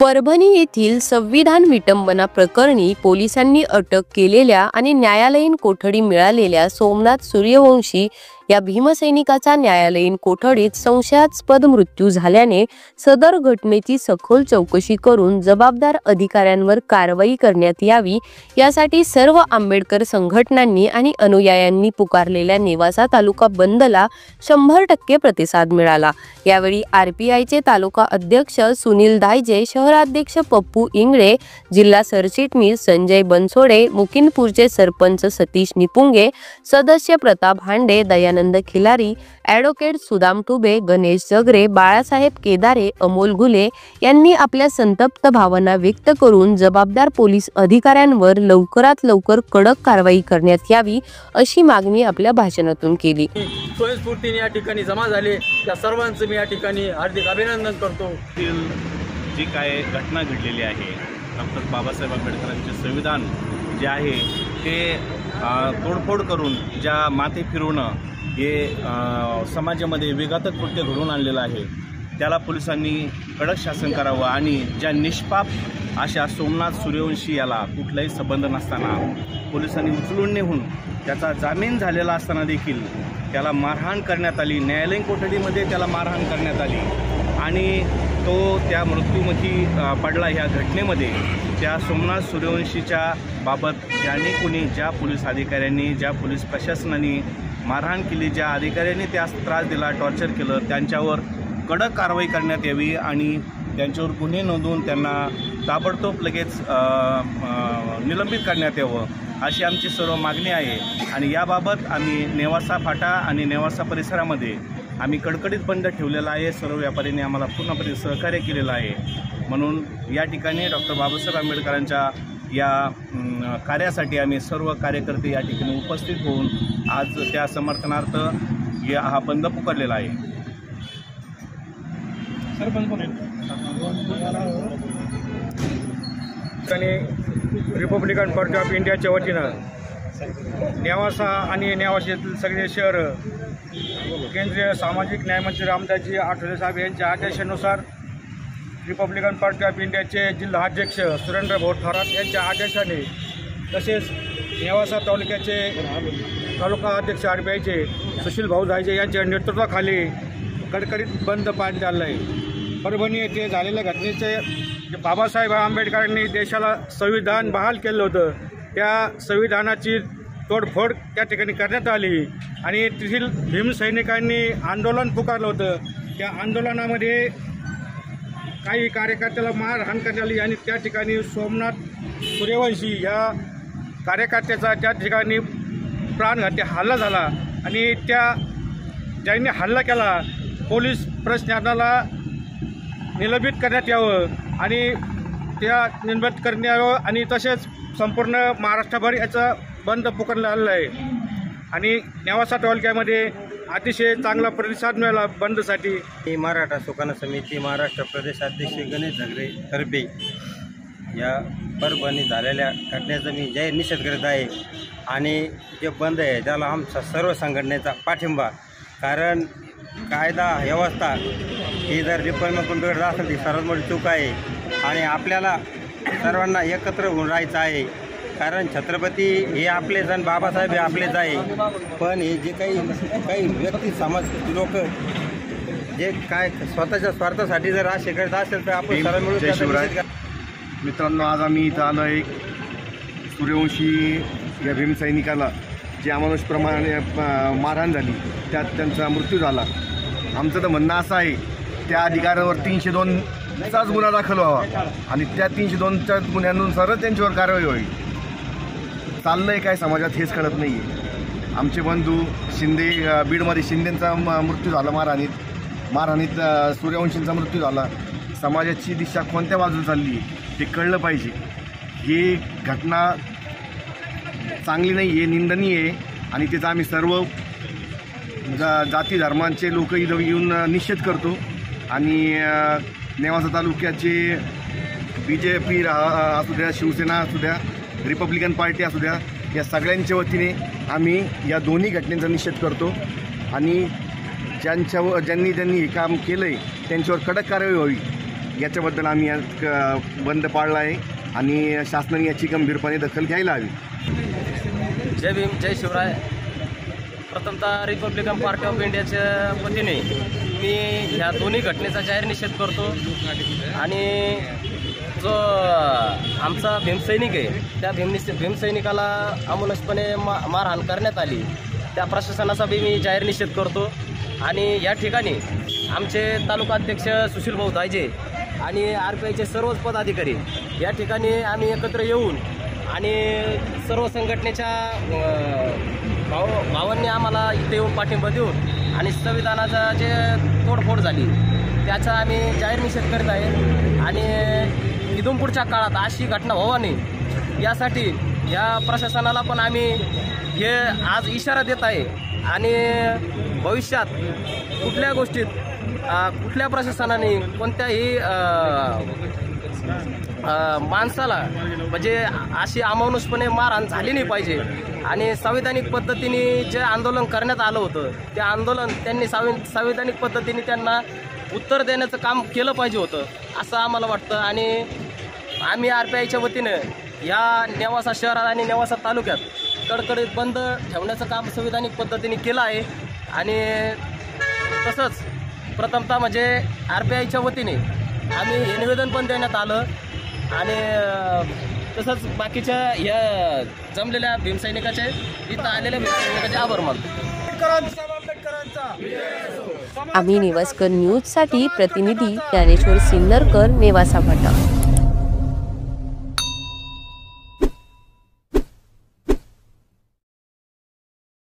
परभणी येथील संविधान विटंबना प्रकरणी पोलिसांनी अटक केलेल्या आणि न्यायालयीन कोठडी मिळालेल्या सोमनाथ सूर्यवंशी या भीमसैनिकाचा न्यायालयीन कोठडीत संशयास्पद मृत्यू झाल्याने सदर घटनेची सखोल चौकशी करून जबाबदार अधिकाऱ्यांवर कारवाई करण्यात यावी यासाठी सर्व आंबेडकर संघटनांनी आणि अनुयायांनी पुकारलेल्या नेवासा तालुका बंदला 100% प्रतिसाद मिळाला। यावेळी आरपीआयचे तालुका अध्यक्ष सुनील दायजे, शहराध्यक्ष पप्पू इंगळे, जिल्हा सरचिटणीस संजय बनसोडे, मुकिंदपूरचे सरपंच सतीश निपुंगे, सदस्य प्रताप हांडे, दयानंद खिलारी, ॲडव्होकेट सुदाम टुबे, गणेश जगरे, बाळासाहेब केदारे, अमोल घुले यांनी आपल्या संतप्त भावना व्यक्त करून जबाबदार पोलीस अधिकाऱ्यांवर लवकरात लवकर कडक कारवाई करण्यात यावी अशी मागणी आपल्या भाषणातून केली। स्वयंस्फूर्तीने या ठिकाणी जमा झाले त्या सर्वांचं मी या ठिकाणी हार्दिक अभिनंदन करतो। जी काय घटना घडलेली आहे, डॉक्टर बाबासाहेब आंबेडकरांचे संविधान जे आहे ते तोडफोड करून ज्या माथे फिरवणं हे समाजामध्ये विघातक कृत्य घडवून आणलेलं आहे, त्याला पोलिसांनी कडक शासन करावं आणि ज्या निष्पाप अशा सोमनाथ सूर्यवंशी याला कुठलाही संबंध नसताना पोलिसांनी उचलून नेऊन त्याचा जामीन झालेला असताना देखील त्याला मारहाण करण्यात आली, न्यायालयीन कोठडीमध्ये त्याला मारहाण करण्यात आली आणि तो त्या मृत्यूमुखी पडला। ह्या घटनेमध्ये त्या सोमनाथ सूर्यवंशीच्या बाबत ज्या पोलीस अधिकाऱ्यांनी, ज्या पोलीस प्रशासनाने मारहाण केली, ज्या अधिकाऱ्यांनी त्यास त्रास दिला, टॉर्चर केलं, त्यांच्यावर कडक कारवाई करण्यात यावी आणि त्यांच्यावर गुन्हे नोंदवून त्यांना ताबडतोब लगेच निलंबित करण्यात यावं अशी आमची सर्व मागणी आहे। आणि याबाबत आम्ही नेवासा फाटा आणि नेवासा परिसरामध्ये आम्ही कडकडीत बंद ठेवलेला आहे। सर्व व्यापाऱ्यांनी आम्हाला पूर्णपणे सहकार्य केलेलं आहे। म्हणून या ठिकाणी डॉक्टर बाबासाहेब आंबेडकरांच्या या कार्यासाठी आम्ही सर्व कार्यकर्ते या ठिकाणी उपस्थित होऊन आज त्या समर्थनार्थ हा बंद पुकारलेला आहे। रिपब्लिकन पार्टी ऑफ इंडियाच्या वतीनं नेवासा आणि नेवाशातील सगळे शहर केंद्रीय सामाजिक न्यायमंत्री रामदासजी आठवले साहेब यांच्या आदेशानुसार रिपब्लिकन पार्टी ऑफ इंडियाचे जिल्हाध्यक्ष सुरेंद्र भाऊ थोरात यांच्या आदेशाने तसेच नेवासा तालुक्याचे तालुका अध्यक्ष आरपीआयचे सुशील भाऊ दायजे यांच्या नेतृत्वाखाली कडकडीत बंद पाळण्यात आला आहे। परभणी येथे झालेल्या घटनेचे बाबासाहेब आंबेडकरांनी देशाला संविधान बहाल केलं होतं, त्या संविधानाची तोडफोड त्या ठिकाणी करण्यात आली आणि तेथील भीमसैनिकांनी आंदोलन पुकारलं होतं। त्या आंदोलनामध्ये काही कार्यकर्त्याला मारहाण करण्यात आली आणि त्या ठिकाणी सोमनाथ सूर्यवंशी या कार्यकर्त्याचा त्या ठिकाणी प्राणघाती हल्ला झाला आणि ज्यांनी हल्ला केला पोलीस प्रशासनाला निलंबित करण्यात यावं आणि त्या निलंबित करण्यात यावं आणि तसेच संपूर्ण महाराष्ट्रभर याचा बंद पुकारला आलेला आहे आणि नेवासा तालुक्यामध्ये अतिशय चांगला प्रतिसाद मिळाला बंदसाठी। मराठा सुकाणा समिती महाराष्ट्र प्रदेश अध्यक्ष गणेश जगरे तर्फे या परभणी झालेल्या घटनेचा मी जाहीर निषेध करत आहे आणि जे बंद आहे त्याला आमचा सर्व संघटनेचा पाठिंबा। कारण कायदा व्यवस्था ही जर रिफॉर्म बिघडत असेल ती सर्वात मोठी चूक आहे आणि आपल्याला सर्वांना एकत्र होऊन राहायचं आहे। कारण छत्रपती हे आपलेच आणि बाबासाहेब हे आपलेच आहे, पण हे जे काही व्यक्ती समाज लोक जे काय स्वतःच्या स्वार्थासाठी जर असे करत असेल तर आपण सर्व मिळून मित्रांनो, आज आम्ही इथं आलो आहे सूर्यवंशी या भीमसैनिकाला जे अमानुषप्रमाणे मारहाण झाली, त्यात त्यांचा मृत्यू झाला। आमचं तर म्हणणं असं आहे त्या अधिकाऱ्यावर 302चाच गुन्हा दाखल व्हावा आणि त्या 302च्या गुन्ह्यानुसारच त्यांच्यावर कारवाई व्हावी। चाललं आहे काय समाजात हेच कळत नाही आहे। आमचे बंधू शिंदे बीडमध्ये शिंदेंचा मृत्यू झाला मारहाणीत सूर्यवंशींचा मृत्यू झाला। समाजाची दिशा कोणत्या बाजूला चालली आहे ते कळलं पाहिजे। ही घटना चांगली नाही आहे, निंदनीय आहे आणि त्याचा आम्ही सर्व जाती धर्मांचे लोक इथं येऊन निषेध करतो आणि नेवासा तालुक्याचे BJP असू द्या, शिवसेना असू द्या, रिपब्लिकन पार्टी असू द्या, या सगळ्यांच्या वतीने आम्ही या दोन्ही घटनेचा निषेध करतो आणि ज्यांनी हे काम केलं आहे त्यांच्यावर कडक कारवाई व्हावी याच्याबद्दल आम्ही बंद पाळला आहे आणि शासनाने याची गंभीरपणे दखल घ्यायला हवी. जय भीम, जय शिवराय. प्रथमतः रिपब्लिकन पार्टी ऑफ इंडियाच्या वतीने मी ह्या दोन्ही घटनेचा जाहीर निषेध करतो आणि जो आमचा भीमसैनिक आहे त्या भीमसैनिकाला अमानुषपणे मारहाण करण्यात आली त्या प्रशासनाचा बी मी जाहीर निषेध करतो. आणि या ठिकाणी आमचे तालुका अध्यक्ष सुशील भाऊ दायजे आणि RPIचे सर्वच पदाधिकारी या ठिकाणी आम्ही एकत्र येऊन आणि सर्व संघटनेच्या भावांनी आम्हाला इथे येऊन पाठिंबा देऊन आणि संविधानाचा जे तोडफोड झाली त्याचा आम्ही जाहीर निषेध करीत आहे. आणि इथून पुढच्या काळात अशी घटना व्हावी नाही यासाठी या प्रशासनाला पण आम्ही हे आज इशारा देत आहे. आणि भविष्यात कुठल्या गोष्टीत कुठल्या प्रशासनाने कोणत्याही माणसाला म्हणजे अशी अमानुषपणे मारहाण झाली नाही पाहिजे. आणि संविधानिक पद्धतीने जे आंदोलन करण्यात आलं होतं ते आंदोलन त्यांनी संविधानिक पद्धतीने त्यांना उत्तर देण्याचं काम केलं पाहिजे होतं असं आम्हाला वाटतं. आणि आम्ही RPIच्या वतीनं या नेवासा शहरात आणि नेवासा तालुक्यात कडकडीत बंद ठेवण्याचं काम संविधानिक पद्धतीने केलं आहे. आणि तसंच प्रथमतः म्हणजे RPIच्या वतीने आम्ही हे निवेदन पण देण्यात आलं आणि तसंच बाकीच्या या जमलेल्या भीमसैनिकाचे इथं आलेल्या भीमसैनिकाचे आभार मानतो. आम्ही नेवास्कर न्यूजसाठी प्रतिनिधी ज्ञानेश्वर सिन्नरकर, नेवासा फाटा.